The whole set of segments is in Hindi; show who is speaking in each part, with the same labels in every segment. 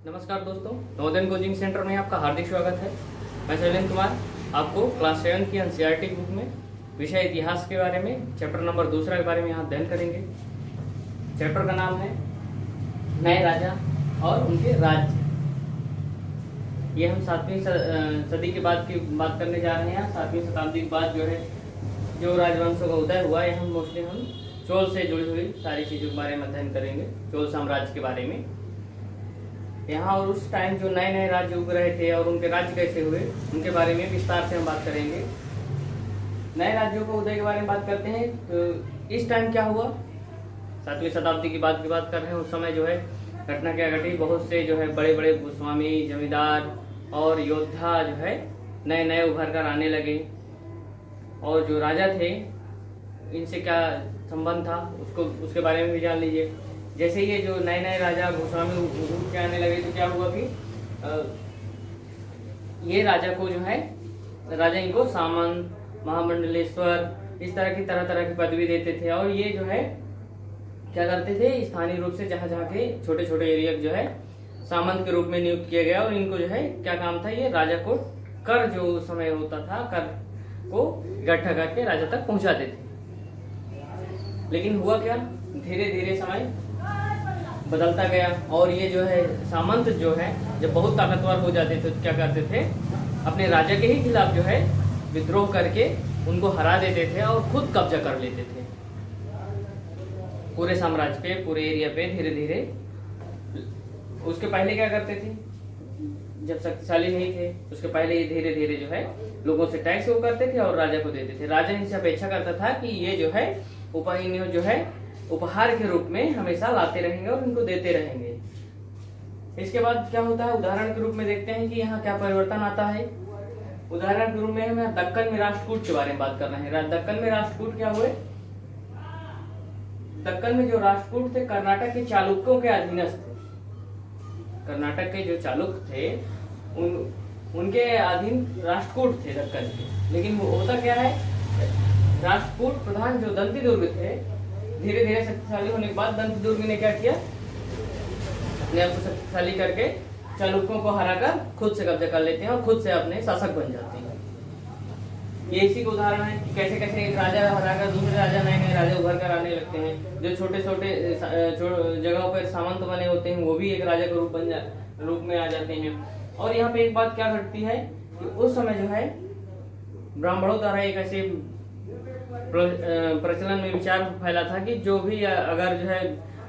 Speaker 1: नमस्कार दोस्तों, नवोदय कोचिंग सेंटर में आपका हार्दिक स्वागत है। मैं शैलेंद्र कुमार आपको क्लास 7 की एनसीईआरटी बुक में विषय इतिहास के बारे में चैप्टर नंबर 2 के बारे में यहाँ अध्ययन करेंगे। चैप्टर का नाम है नए राजा और उनके राज्य। ये हम 7वीं सदी के बाद की बात करने जा रहे हैं। 7वीं शताब्दी के बाद जो राजवंशों का उदय हुआ है, हम मोस्टली हम चोल से जुड़ी हुई सारी चीज़ों के बारे में अध्ययन करेंगे, चोल साम्राज्य के बारे में यहाँ। और उस टाइम जो नए नए राज्य उग रहे थे और उनके राज्य कैसे हुए, उनके बारे में विस्तार से हम बात करेंगे। नए राज्यों को उदय के बारे में बात करते हैं तो इस टाइम क्या हुआ, 7वीं शताब्दी की बात कर रहे हैं। उस समय जो है घटना क्या घटी, बहुत से जो है बड़े बड़े भूस्वामी, जमींदार और योद्धा जो है नए नए उभर कर आने लगे। और जो राजा थे, इनसे क्या संबंध था उसके बारे में भी जान लीजिए। जैसे ये जो नए नए राजा भूस्वामी उठ के आने लगे तो क्या हुआ कि ये राजा को जो है राजा इनको सामंत, महामंडलेश्वर, इस तरह की पदवी देते थे। और ये जो है क्या करते थे, स्थानीय रूप से जहाँ के छोटे छोटे एरिया जो है सामंत के रूप में नियुक्त किया गया। और इनको जो है क्या काम था, ये राजा को कर जो समय होता था, कर को इकट्ठा करके राजा तक पहुंचाते थे। लेकिन हुआ क्या, धीरे धीरे समय बदलता गया और ये जो है सामंत जो है जब बहुत ताकतवर हो जाते थे तो क्या करते थे, अपने राजा के ही खिलाफ जो है विद्रोह करके उनको हरा देते थे और खुद कब्जा कर लेते थे पूरे साम्राज्य पे, पूरे एरिया पे धीरे धीरे। उसके पहले क्या करते थे, जब शक्तिशाली नहीं थे उसके पहले ये धीरे धीरे जो है लोगों से टैक्स वो करते थे और राजा को देते थे। राजा इनसे अपेक्षा करता था कि ये जो है जो है उपहार के रूप में हमेशा लाते रहेंगे और इनको देते रहेंगे। इसके बाद क्या होता है, उदाहरण के रूप में देखते हैं कि यहाँ क्या परिवर्तन आता है। उदाहरण के रूप में हम दक्कन में राष्ट्रकूट के बारे में बात कर रहे हैं। दक्कन में राष्ट्रकूट क्या हुए, दक्कन में जो राष्ट्रकूट थे कर्नाटक के चालुक्यों के अधीनस्थ थे। कर्नाटक के जो चालुक्य थे उनके अधीन राष्ट्रकूट थे दक्कन के। लेकिन वो होता क्या है, राष्ट्रकूट प्रधान जो दंती दुर्ग थे, धीरे धीरे शक्तिशाली होने के बाद दंती दुर्ग ने क्या किया, अपने आप को शक्तिशाली करके चालुक्यों को हराकर खुद से कब्जा कर लेते हैं और खुद से अपने शासक बन जाते हैं। ये इसी का उदाहरण है कि कैसे कैसे एक राजा हराकर दूसरे राजा नए नए राजा उभर कर आने लगते हैं। जो छोटे छोटे जगहों पर सामंत बने होते हैं वो भी एक राजा के रूप में आ जाते हैं। और यहाँ पे एक बात क्या घटती है कि उस समय जो है ब्राह्मणों द्वारा एक ऐसे प्रचलन में विचार फैला था कि जो भी अगर जो है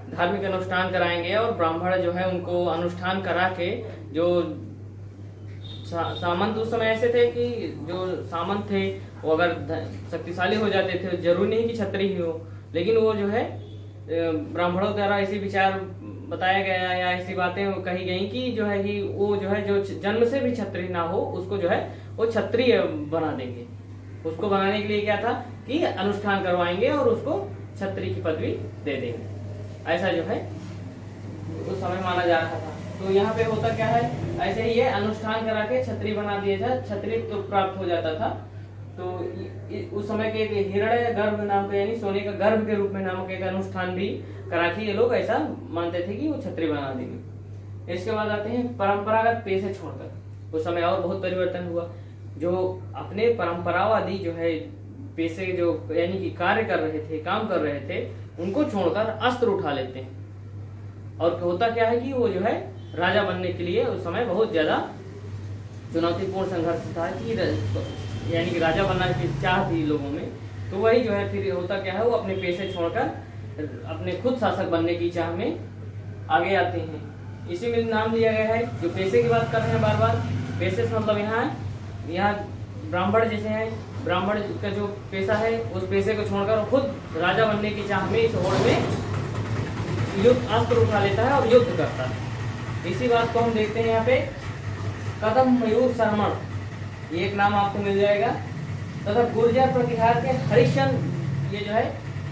Speaker 1: धार्मिक अनुष्ठान कराएंगे और ब्राह्मण जो है उनको अनुष्ठान करा के, जो सामंत उस समय ऐसे थे कि जो सामंत थे वो अगर शक्तिशाली हो जाते थे, जरूरी नहीं कि क्षत्रिय ही हो, लेकिन वो जो है ब्राह्मणों द्वारा ऐसे विचार बताया गया या ऐसी बातें कही गई कि जो है कि वो जो है जो जन्म से भी क्षत्रिय ना हो उसको जो है वो क्षत्रिय बना देंगे। उसको बनाने के लिए क्या था कि अनुष्ठान करवाएंगे और उसको क्षत्रिय की पदवी दे देंगे। ऐसा जो है उस समय माना जा रहा था। तो यहाँ पे होता क्या है, ऐसे ही ये अनुष्ठान करा के क्षत्रिय बना दिया था, क्षत्रिय तो प्राप्त हो जाता था। तो उस समय के हिरण्य गर्भ नाम का, यानी सोने का गर्भ के रूप में नामक एक अनुष्ठान भी करा के ये लोग ऐसा मानते थे कि वो क्षत्रिय बना देंगे। इसके बाद आते हैं परंपरागत पेशे छोड़कर। उस समय और बहुत परिवर्तन हुआ। जो अपने परंपरावादी जो है पेशे जो यानी कि कार्य कर रहे थे, काम कर रहे थे, उनको छोड़कर अस्त्र उठा लेते हैं। और होता क्या है कि वो जो है राजा बनने के लिए उस समय बहुत ज्यादा चुनौतीपूर्ण संघर्ष था कि यानी कि राजा बनना की चाह थी लोगों में। तो वही जो है फिर होता क्या है, वो अपने पेशे छोड़कर अपने खुद शासक बनने की चाह में आगे आते हैं। इसी में नाम लिया गया है। जो पेशे की बात कर रहे हैं बार बार, पेशे से मतलब यहाँ ब्राह्मण जैसे हैं, ब्राह्मण का जो पेशा है उस पेशे को छोड़कर खुद राजा बनने की चाह में इस होड़ में युद्ध अस्त्र उठा लेता है और युद्ध करता है। इसी बात को हम देखते हैं यहाँ पे कदम मयूर शर्मण, ये एक नाम आपको मिल जाएगा, तथा गुर्जर प्रतिहार के हरिश्चंद्र, ये जो है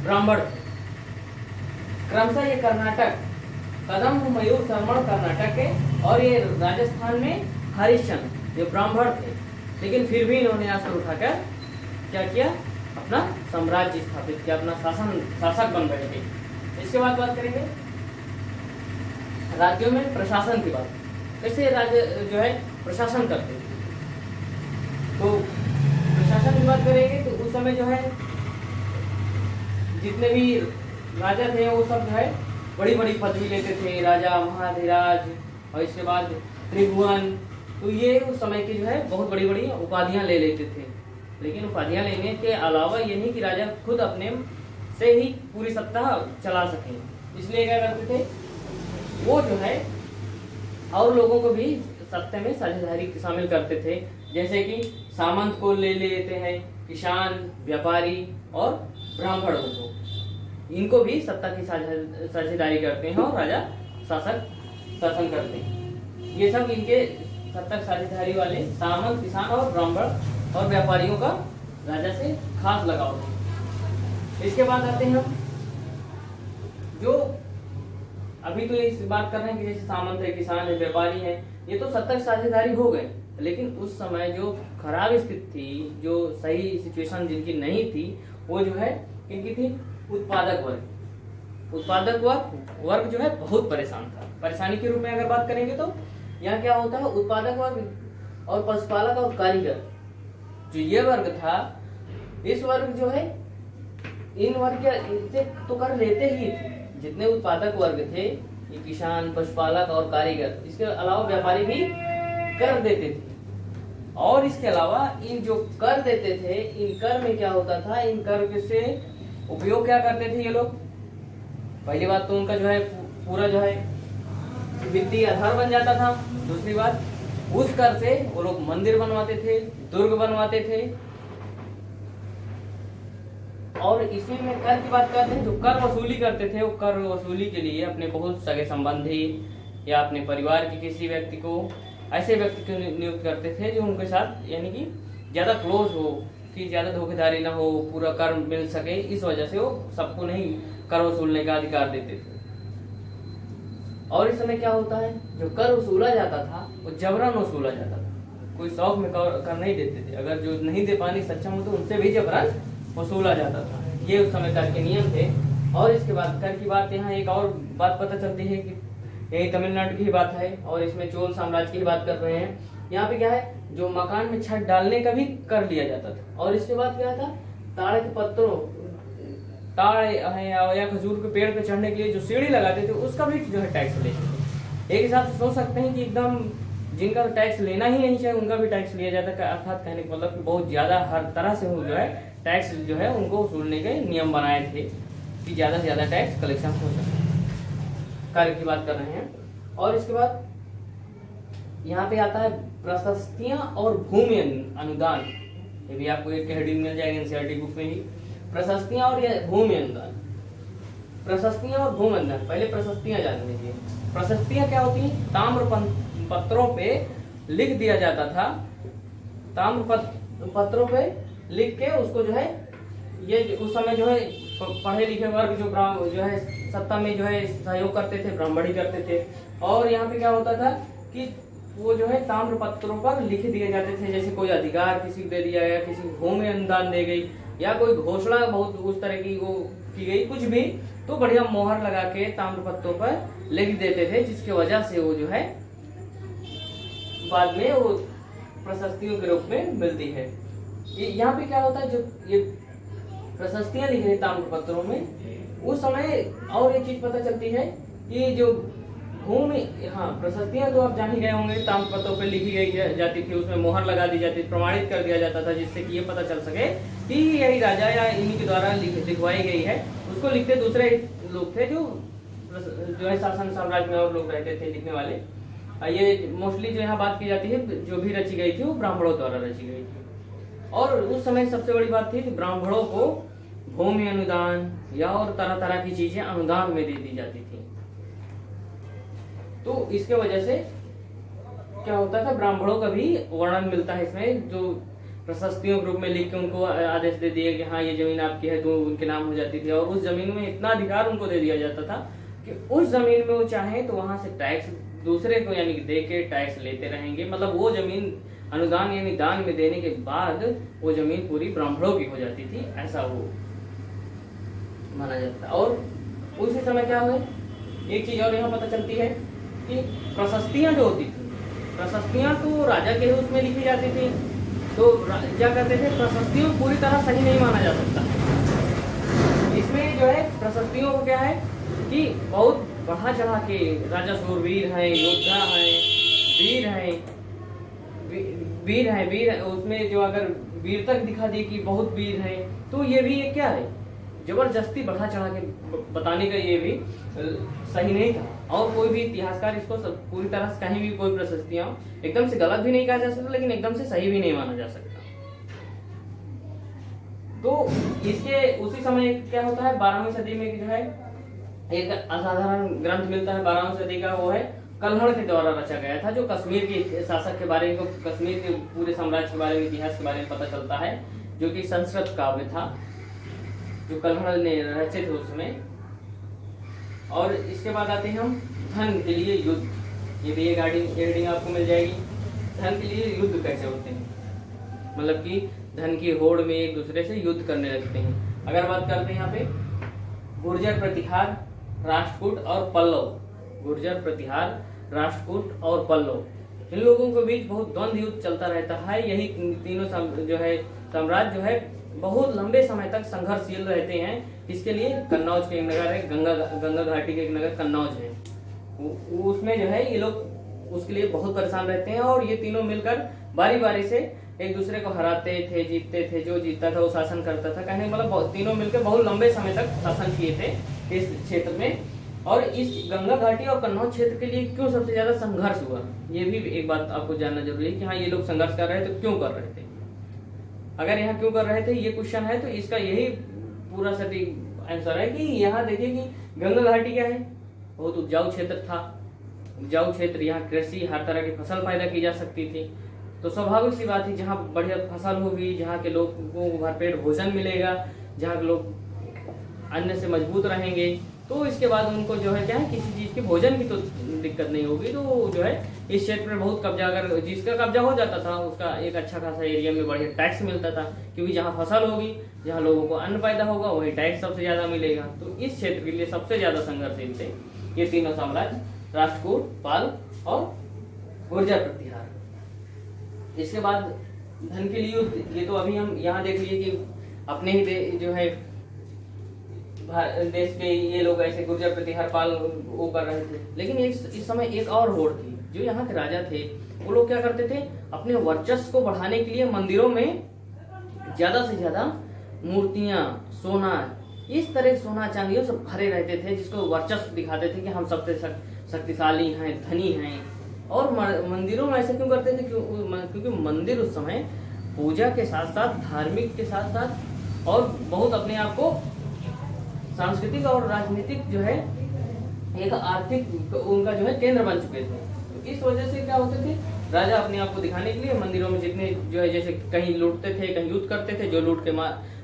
Speaker 1: ब्राह्मण। क्रमशः ये कर्नाटक, कदम मयूर शर्मण कर्नाटक के और ये राजस्थान में हरिश्चंद्र ये ब्राह्मण थे। लेकिन फिर भी इन्होंने अस्त्र उठाकर क्या किया, अपना साम्राज्य स्थापित किया, अपना शासक बन बैठे। इसके बाद बात करेंगे राज्यों में प्रशासन की बात। कैसे राज्य जो है प्रशासन करते थे। तो प्रशासन की बात करेंगे तो उस समय जो है जितने भी राजा थे वो सब जो है बड़ी बड़ी पदवी लेते थे, राजा, महाधिराज और इसके बाद त्रिभुवन। तो ये उस समय की जो है बहुत बड़ी बड़ी उपाधियां ले लेते थे। लेकिन उपाधियां लेने के अलावा ये नहीं कि राजा खुद अपने से ही पूरी सत्ता चला सके, इसलिए क्या करते थे वो जो है और लोगों को भी सत्ता में साझेदारी शामिल करते थे। जैसे कि सामंत को ले लेते हैं, किसान, व्यापारी और ब्राह्मणों को, इनको भी सत्ता की साझेदारी करते हैं और राजा शासन करते हैं। ये सब इनके सत्ता साझेदारी वाले सामंत, किसान और ब्राह्मण और व्यापारियों का राजा से खास लगाव है। इसके बाद आते हैं हम जो अभी तो इस बात कर रहे हैं कि जैसे सामंत है, किसान है, व्यापारी है, ये तो सत्ता की साझेदारी हो गए। लेकिन उस समय जो खराब स्थिति थी, जो सही सिचुएशन जिनकी नहीं थी, वो जो है किनकी थी? उत्पादक वर्ग। उत्पादक वर्ग जो है बहुत परेशान था। परेशानी के रूप में अगर बात करेंगे तो यहाँ क्या होता है, उत्पादक वर्ग और पशुपालक और कारीगर, जो ये वर्ग था, इस वर्ग जो है इन वर्ग इससे तो कर लेते ही थे। जितने उत्पादक वर्ग थे, ये किसान, पशुपालक और कारीगर, इसके अलावा व्यापारी भी कर देते थे। और इसके अलावा इन जो कर देते थे, इन कर में क्या होता था, इन कर से उपयोग क्या करते थे ये लोग? पहली बात तो उनका जो है पूरा जो है वित्तीय आधार बन जाता था। दूसरी बात, उस कर से वो लोग मंदिर बनवाते थे, दुर्ग बनवाते थे। और इसी में कर की बात करते हैं, जो कर वसूली करते थे, वो कर वसूली के लिए अपने बहुत सगे संबंधी या अपने परिवार के किसी व्यक्ति को, ऐसे व्यक्ति को नियुक्त करते थे जो उनके साथ यानी कि ज्यादा क्लोज हो, कि ज्यादा धोखेधारी ना हो, पूरा कर मिल सके। इस वजह से वो सबको नहीं कर वसूलने का अधिकार देते थे। और इस समय क्या होता है, जो कर वसूला जाता था वो जबरन वसूला जाता था, कोई शौक में कर नहीं देते थे। अगर जो नहीं दे पाने सक्षम हो तो उनसे भी जबरन वसूला जाता था। ये उस समय कर के नियम थे। और इसके बाद कर की बात, यहाँ एक और बात पता चलती है कि यही तमिलनाडु की ही बात है और इसमें चोल साम्राज्य की ही बात कर रहे हैं। यहाँ पे क्या है, जो मकान में छत डालने का भी कर लिया जाता था। और इसके बाद क्या था, ताड़ के पत्तों, ताड़ या खजूर के पेड़ पे चढ़ने के लिए जो सीढ़ी लगाते थे, उसका भी जो है टैक्स लेते थे। एक हिसाब से सोच सकते हैं कि एकदम जिनका टैक्स लेना ही नहीं चाहिए उनका भी टैक्स लिया जाता है। अर्थात कहने का मतलब कि बहुत ज्यादा हर तरह से जो है टैक्स जो है उनको वसूलने के नियम बनाए थे कि ज्यादा से ज्यादा टैक्स कलेक्शन हो सके। कार्य की बात कर रहे हैं। और इसके बाद यहाँ पे आता है प्रशस्तियां और भूमि अनुदान। ये भी आपको एक हेडिंग मिल जाएगी एनसीईआरटी बुक में ही, प्रशस्तियां और भूमि अनुदान। प्रशस्तियां और भूमि अनुदान, पहले प्रशस्तियां जान लीजिए। प्रशस्तियां क्या होती है, ताम्र पत्रों पे लिख दिया जाता था। ताम्र पत्रों पे लिख के उसको जो है, ये उस समय जो है पढ़े लिखे वर्ग जो है सत्ता में जो है सहयोग करते थे, ब्राह्मण ही करते थे। और यहाँ पे क्या होता था कि वो जो है ताम्र पत्रों पर लिख दिए जाते थे, जैसे कोई अधिकार किसी को दे दिया गया, किसी को भूमि अनुदान दे गई, या कोई घोषणा बहुत उस तरह की वो की गई, कुछ भी, तो बढ़िया मोहर लगा के ताम्र पत्रों पर लिख देते थे, जिसकी वजह से वो जो है बाद में वो प्रशस्तियों के रूप में मिलती है। यहाँ पे क्या होता है, जो ये प्रशस्तियां लिख रही ताम्र पत्रों में, उस समय और एक चीज पता चलती है कि जो भूमि, हाँ प्रशस्तियां तो आप जान ही गए होंगे, ताम्र पत्रों पर लिखी गई जाती थी, उसमें मोहर लगा दी जाती, प्रमाणित कर दिया जाता था, जिससे कि ये पता चल सके कि यही राजा या इन्हीं के द्वारा लिखवाई गई है। उसको लिखते दूसरे लोग थे जो है शासन साम्राज्य में और लोग रहते थे लिखने वाले। ये मोस्टली जो यहाँ बात की जाती है, जो भी रची गई थी वो ब्राह्मणों द्वारा रची गई थी। और उस समय सबसे बड़ी बात थी कि ब्राह्मणों को भूमि अनुदान या और तरह तरह की चीजें अनुदान में दे दी जाती थी। तो इसके वजह से क्या होता था, ब्राह्मणों का भी वर्णन मिलता है इसमें, जो प्रशस्तियों के रूप में लिख के उनको आदेश दे दिए कि हाँ ये जमीन आपकी है, तो उनके नाम हो जाती थी। और उस जमीन में इतना अधिकार उनको दे दिया जाता था कि उस जमीन में वो चाहे तो वहां से टैक्स दूसरे को यानी कि दे के टैक्स लेते रहेंगे। मतलब वो जमीन अनुदान यानी दान में देने के बाद वो जमीन पूरी ब्राह्मणों की हो जाती थी, ऐसा वो माना जाता। और उसी समय क्या हुआ, एक चीज और यहाँ पता चलती है कि प्रशस्तियां जो होती थी प्रशस्तियां तो राजा के उसमें लिखी जाती थी, तो क्या करते थे, प्रशस्तियों को पूरी तरह सही नहीं माना जा सकता। इसमें जो है प्रशस्तियों को क्या है कि बहुत बढ़ा चढ़ा के राजा शूरवीर हैं, योद्धा हैं, वीर हैं, वीर है, उसमें जो अगर वीर तक दिखा दिए कि बहुत वीर हैं, तो ये भी एक क्या है, जबरदस्ती बढ़ा चढ़ा के बताने का ये भी सही नहीं था। और कोई भी इतिहासकार इसको पूरी तरह से कहीं भी कोई प्रशस्तियां एकदम से गलत भी नहीं कहा जा सकता, लेकिन एकदम से सही भी नहीं माना जा सकता। तो इसके उसी समय क्या होता है, 12वीं सदी में जो है एक असाधारण ग्रंथ मिलता है 12वीं सदी का, वो है कल्हड़ के द्वारा रचा गया था, जो कश्मीर के शासक के बारे में, कश्मीर के पूरे साम्राज्य के बारे में, इतिहास के बारे में पता चलता है, जो कि संस्कृत काव्य था जो कल्हड़ ने रचे थे उसमें। और इसके बाद आते हैं हम धन के लिए युद्ध, ये भी एक हेडिंग आपको मिल जाएगी, धन के लिए युद्ध कैसे होते हैं, मतलब कि धन की होड़ में एक दूसरे से युद्ध करने लगते हैं। अगर बात करते हैं यहाँ पे गुर्जर, प्रतिहार, राष्ट्रकूट और पल्लव, गुर्जर, प्रतिहार, राष्ट्रकूट और पल्लव, इन लोगों के बीच बहुत द्वंद्व युद्ध चलता रहता है। यही तीनों जो है साम्राज्य जो है बहुत लंबे समय तक संघर्षशील रहते हैं। इसके लिए कन्नौज के एक नगर है, गंगा घाटी के एक नगर कन्नौज है, उसमें जो है ये लोग उसके लिए बहुत परेशान रहते हैं। और ये तीनों मिलकर बारी बारी से एक दूसरे को हराते थे, जीतते थे, जो जीतता था वो शासन करता था। कहने मतलब तीनों मिलकर बहुत लंबे समय तक शासन किए थे इस क्षेत्र में। और इस गंगा घाटी और कन्नौज क्षेत्र के लिए क्यों सबसे ज्यादा संघर्ष हुआ, ये भी एक बात आपको जानना जरूरी है कि हाँ ये लोग संघर्ष कर रहे थे तो क्यों कर रहे थे। अगर यहाँ क्यों कर रहे थे ये क्वेश्चन है, तो इसका यही पूरा सटीक आंसर है कि यहाँ देखिए कि गंगा घाटी क्या है, बहुत उपजाऊ क्षेत्र था। उपजाऊ क्षेत्र, यहाँ कृषि, हर तरह की फसल पैदा की जा सकती थी, तो स्वाभाविक सी बात है जहाँ बढ़िया फसल होगी, जहाँ के लोगों को भरपेट भोजन मिलेगा, जहाँ के लोग अन्न से मजबूत रहेंगे, तो इसके बाद उनको जो है क्या है, किसी चीज के भोजन की तो दिक्कत नहीं होगी। तो जो है इस क्षेत्र में बहुत कब्जा, अगर जिसका कब्जा हो जाता था उसका एक अच्छा खासा एरिया में बढ़िया टैक्स मिलता था, क्योंकि जहाँ फसल होगी, जहाँ लोगों को अन्न पैदा होगा, वही टैक्स सबसे ज्यादा मिलेगा। तो इस क्षेत्र के लिए सबसे ज्यादा संघर्षशील थे ये तीनों साम्राज्य, राष्ट्रकूट, पाल और गुर्जर प्रतिहार। इसके बाद धन के लिए, ये तो अभी हम यहाँ देख लिए कि अपने ही जो है देश के ये लोग ऐसे गुर्जर, प्रतिहार, पाल वो कर रहे थे। लेकिन इस समय एक और होड़ थी, जो यहाँ के राजा थे, वो लोग क्या करते थे, अपने वर्चस्व को बढ़ाने के लिए मंदिरों में ज्यादा से ज्यादा मूर्तियां, सोना, इस तरह सोना चांदियों से भरे रहते थे, जिसको वर्चस्व दिखाते थे कि हम सबसे शक्तिशाली हैं, धनी हैं। और मंदिरों में ऐसे क्यों करते थे, क्योंकि मंदिर उस समय पूजा के साथ साथ, धार्मिक के साथ साथ, और बहुत अपने आप को सांस्कृतिक और राजनीतिक जो है एक आर्थिक उनका जो है केंद्र बन चुके थे। तो इस वजह से क्या होते थे, राजा अपने आप को दिखाने के लिए मंदिरों में जितने जो है, जैसे कहीं लूटते थे, कहीं युद्ध करते थे, जो लूट के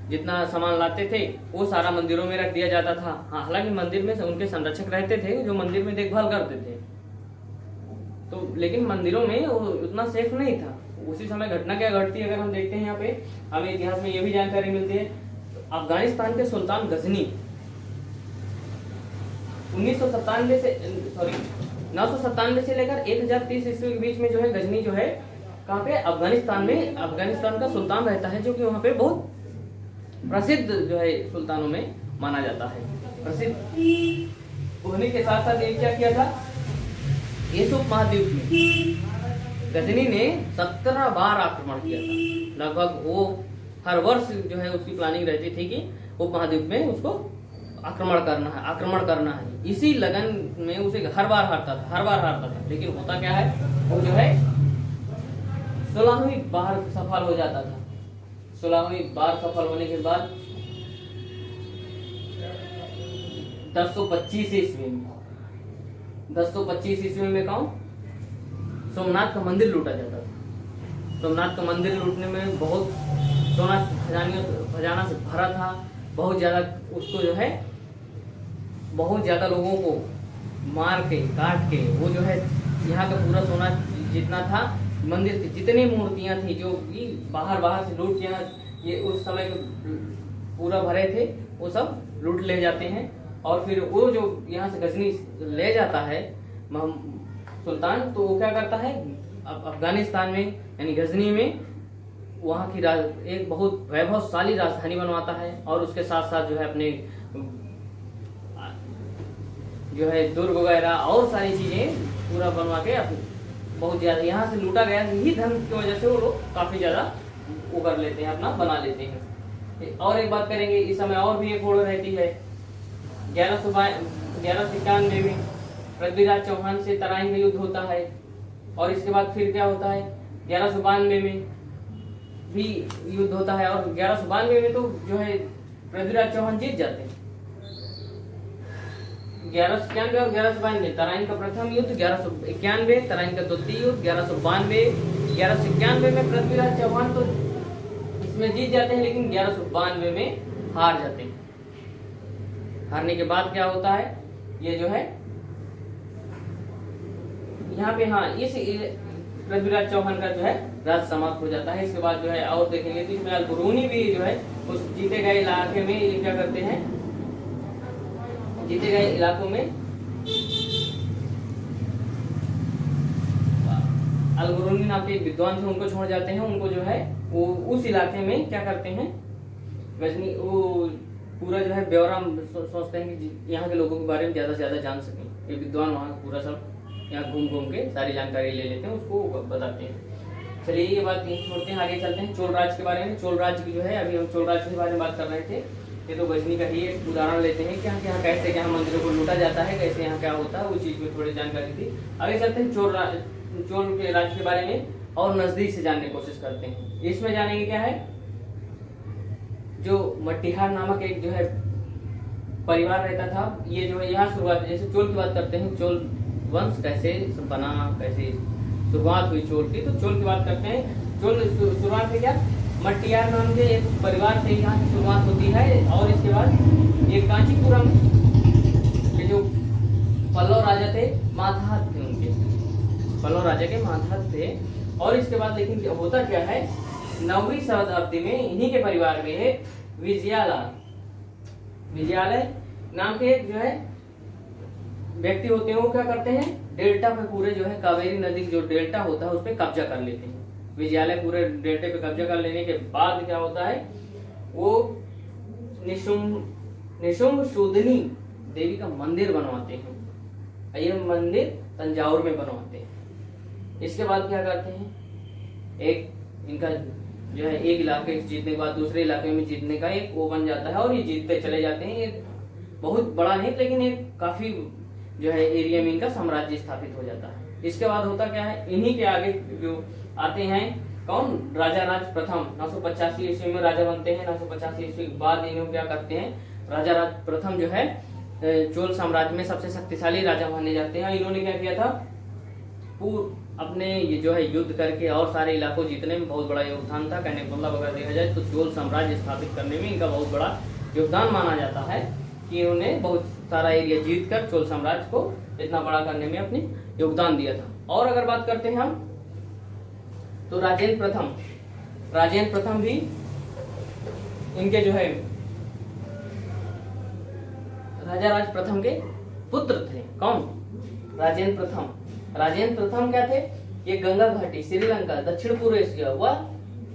Speaker 1: जितना सामान लाते थे वो सारा मंदिरों में रख दिया जाता था। हाँ, हालांकि मंदिर में उनके संरक्षक रहते थे जो मंदिर में देखभाल करते थे, तो लेकिन मंदिरों में वो उतना सेफ नहीं था। उसी समय घटना क्या घटती है, अगर हम देखते हैं यहाँ पे हमें इतिहास में ये भी जानकारी मिलती है। अफगानिस्तान के सुल्तान गजनी 997 से लेकर 1030 ईस्वी के बीच में जो है गजनी जो है कहाँ पे, अफगानिस्तान में, अफगानिस्तान का सुल्तान रहता है, जो कि वहाँ पे बहुत प्रसिद्ध जो है सुल्तानों में माना जाता है। प्रसिद्ध होने के साथ साथ ये क्या किया था, एशिया उपमहाद्वीप में गजनी ने 17 बार आक्रमण किया था। लगभग वो हर वर्ष जो है उसकी प्लानिंग रहती थी कि उपमहाद्वीप में उसको आक्रमण करना है। इसी लगन में उसे हर बार हारता था। लेकिन होता क्या है, वो जो है 16वीं बार सफल हो जाता था। 16वीं बार सफल होने के बाद 1025 ईस्वी में सोमनाथ का मंदिर लूटा जाता था। सोमनाथ का मंदिर लूटने में बहुत सोना खजाना से भरा था, बहुत ज्यादा, उसको जो है बहुत ज्यादा लोगों को मार के काट के वो जो है यहाँ का पूरा सोना जितना था, मंदिर की जितनी मूर्तियां थी जो कि बाहर से लूट के ये उस समय पूरा भरे थे, वो सब लूट ले जाते हैं। और फिर वो जो यहाँ से गजनी ले जाता है सुल्तान, तो वो क्या करता है, अफगानिस्तान में यानी गजनी में वहाँ की एक बहुत वैभवशाली राजधानी बनवाता है, और उसके साथ साथ जो है अपने जो है दुर्ग वगैरह और सारी चीजें पूरा बनवा के बहुत ज्यादा यहाँ से लूटा गया ही धन की वजह से वो लोग काफी ज्यादा वो कर लेते हैं, अपना बना लेते हैं। और एक बात करेंगे, इस समय और भी एक होड़ रहती है। 1191 में पृथ्वीराज चौहान से तराइन का युद्ध होता है, और इसके बाद फिर क्या होता है 1192 में भी युद्ध होता है, और 1192 में तो जो है पृथ्वीराज चौहान जीत जाते हैं। 1191 और 1192 तराइन का प्रथम युद्ध, 1191 तराइन का द्वितीय युद्ध, 1191 में पृथ्वीराज चौहान तो इसमें जीत जाते हैं, लेकिन 1192 में हार जाते हैं। हारने के बाद क्या होता है, ये जो है यहाँ पे हाँ इस पृथ्वीराज चौहान का जो है राज समाप्त हो जाता है। इसके बाद जो है और देखेंगे तो इसमें अलबरूनी भी जो है उस जीते गए इलाके में ये क्या करते हैं, जीते गए इलाकों में अलबरूनी नाम के विद्वान थे, उनको छोड़ जाते हैं। उनको जो है वो उस इलाके में क्या करते हैं, गजनी वो पूरा जो है ब्यौरा सोचते हैं कि यहाँ के लोगों के बारे में ज्यादा से ज्यादा जान सकें। ये विद्वान वहाँ पूरा सब यहाँ घूम घूम के सारी जानकारी ले लेते हैं, उसको बताते हैं। चलिए ये बात छोड़ते हैं, आगे चलते हैं चोल राज्य के बारे में। चोल राज्य की जो है अभी हम चोल राज्य के बारे में बात कर रहे थे, ये तो गजनी का ही एक उदाहरण लेते हैं कि यहाँ कैसे क्या मंदिरों को लूटा जाता है, कैसे यहाँ क्या होता है, उस चीज में थोड़ी जानकारी थी। आगे चलते हैं चोल के राज्य के बारे में और नजदीक से जानने की कोशिश करते हैं। इसमें जानेंगे क्या है, जो मट्टिहार नामक एक जो है परिवार रहता था, ये जो है यहाँ शुरुआत, जैसे चोल की बात करते हैं, चोल वंश कैसे बना, कैसे शुरुआत हुई चोल की, तो चोल की बात करते हैं। चोल शुरुआत है क्या, मट्टियार नाम के एक परिवार से यहाँ की शुरुआत होती है, और इसके बाद ये कांचीपुरम के जो पल्लव राजा थे, माधात थे, उनके पल्लव राजा के माधात थे। और इसके बाद लेकिन होता क्या है, 9वीं शताब्दी में इन्हीं के परिवार में है विजयालय नाम के जो है व्यक्ति होते हैं। वो क्या करते हैं, डेल्टा पे पूरे जो है कावेरी नदी जो डेल्टा होता है उस पर कब्जा कर लेते हैं। विजयालय पूरे डेल्टे पे कब्जा कर लेने के बाद क्या होता है, वो निशुम्भ शूदनी देवी का मंदिर बनवाते हैं। ये मंदिर तंजावुर में बनवाते हैं। इसके बाद क्या करते हैं, एक इनका जो है एक इलाके जीतने के बाद दूसरे इलाके में जीतने का एक वो बन जाता है, और ये जीतते चले जाते हैं। ये बहुत बड़ा नहीं, लेकिन एक काफी जो है एरिया में इनका साम्राज्य स्थापित हो जाता है। इसके बाद होता क्या है, इन्हीं के आगे जो आते हैं कौन, राजा राज प्रथम 985 ईस्वी में राजा बनते हैं। 985 ईस्वी के बाद इन्होंने क्या करते हैं, राजा राज प्रथम जो है चोल साम्राज्य में सबसे शक्तिशाली राजा माने जाते हैं। इन्होंने क्या किया था, अपने ये जो है युद्ध करके और सारे इलाकों जीतने में बहुत बड़ा योगदान था। कहने का मतलब अगर देखा जाए तो चोल साम्राज्य स्थापित करने में इनका बहुत बड़ा योगदान माना जाता है कि इन्होंने बहुत सारा एरिया जीतकर चोल साम्राज्य को इतना बड़ा करने में अपने योगदान दिया था। और अगर बात करते हैं हम तो राजेंद्र प्रथम भी इनके जो है राजा राज प्रथम के पुत्र थे। कौन, राजेंद्र प्रथम क्या थे, ये गंगा घाटी, श्रीलंका, दक्षिण पूर्व एशिया वह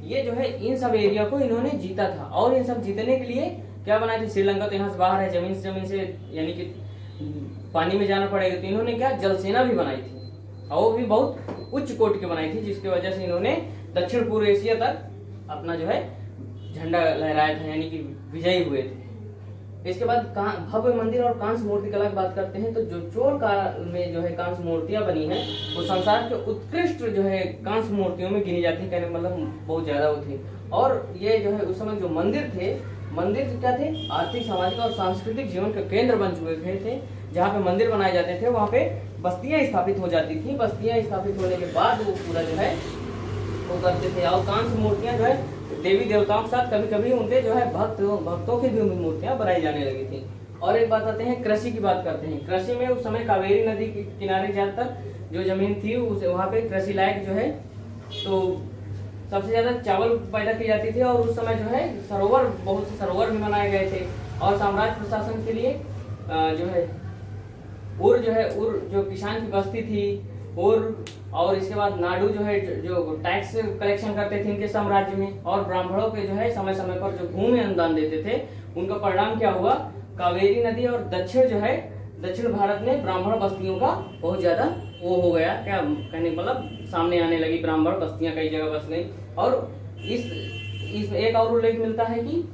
Speaker 1: ये जो है इन सब एरिया को इन्होंने जीता था। और इन सब जीतने के लिए क्या बनाए थे, श्रीलंका तो यहाँ से बाहर है, जमीन से यानी कि पानी में जाना पड़ेगा, तो इन्होंने क्या जल सेना भी बनाई थी, और वो भी बहुत उच्च कोटि की बनाई थी, जिसकी वजह से इन्होंने दक्षिण पूर्व एशिया तक अपना जो है झंडा लहराया था, यानी कि विजयी हुए थे। इसके बाद भव्य मंदिर और कांस्य मूर्ति कला की बात करते हैं, तो जो चोल काल में जो है कांस्य मूर्तियां बनी हैं वो संसार के उत्कृष्ट जो है कांस्य मूर्तियों में गिनी जाती है। कहने मतलब बहुत ज्यादा वो थी। और ये जो है उस समय जो मंदिर थे, मंदिर क्या थे, आर्थिक, सामाजिक और सांस्कृतिक जीवन के केंद्र बन चुके थे। जहाँ पे मंदिर बनाए जाते थे वहाँ पे बस्तियां स्थापित हो जाती थी। बस्तियां स्थापित होने के बाद वो पूरा जो है वो करते थे। और कांस्य मूर्तियां जो है देवी देवताओं के साथ कभी कभी उनके जो है भक्तों की भी मूर्तियां बनाई जाने लगी थी। और एक बात आते हैं कृषि की बात करते हैं। कृषि में उस समय कावेरी नदी के किनारे ज्यादातर जो जमीन थी उसे वहाँ पे कृषि लायक जो है तो सबसे ज्यादा चावल पैदा की जाती थी। और उस समय जो है सरोवर, बहुत से सरोवर भी बनाए गए थे। और साम्राज्य प्रशासन के लिए जो है उर जो किसान की बस्ती थी, और इसके बाद नाडु जो है जो टैक्स कलेक्शन करते थे इनके साम्राज्य में, और ब्राह्मणों के जो है समय समय पर जो भूमि अनुदान देते थे, उनका परिणाम क्या हुआ, कावेरी नदी और दक्षिण भारत में ब्राह्मण बस्तियों का बहुत ज्यादा वो हो गया, क्या कहने मतलब सामने आने लगी, ब्राह्मण बस्तियां कई जगह बस गई। और इस एक और उल्लेख मिलता है कि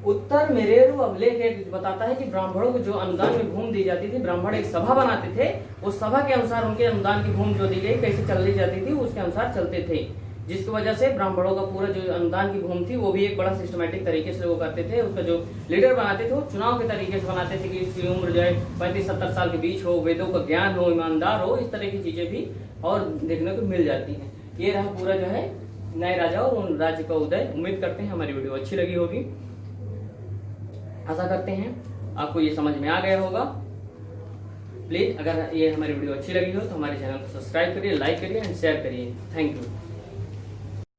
Speaker 1: उत्तर मेरेरु अभिलेख एक बताता है कि ब्राह्मणों को जो अनुदान में भूमि दी जाती थी, ब्राह्मण एक सभा बनाते थे, उस सभा के अनुसार उनके अनुदान की भूमि जो दी गई कैसे चल दी जाती थी उसके अनुसार चलते थे, जिसकी वजह से ब्राह्मणों का पूरा जो अनुदान की भूमि थी वो भी एक बड़ा सिस्टमेटिक तरीके से वो करते थे। उसका जो लीडर बनाते थे वो चुनाव के तरीके से बनाते थे कि इसकी उम्र जो है 35-70 साल के बीच हो, वेदों का ज्ञान हो, ईमानदार हो, इस तरह की चीजें भी और देखने को मिल जाती है। ये रहा पूरा जो है नए राजा और उन राज्य का उदय। उम्मीद करते हैं हमारी वीडियो अच्छी लगी होगी, आशा करते हैं आपको ये समझ में आ गया होगा। प्लीज अगर ये हमारी वीडियो अच्छी लगी हो तो हमारे चैनल को सब्सक्राइब करिए, लाइक करिए एंड शेयर करिए। Thank you.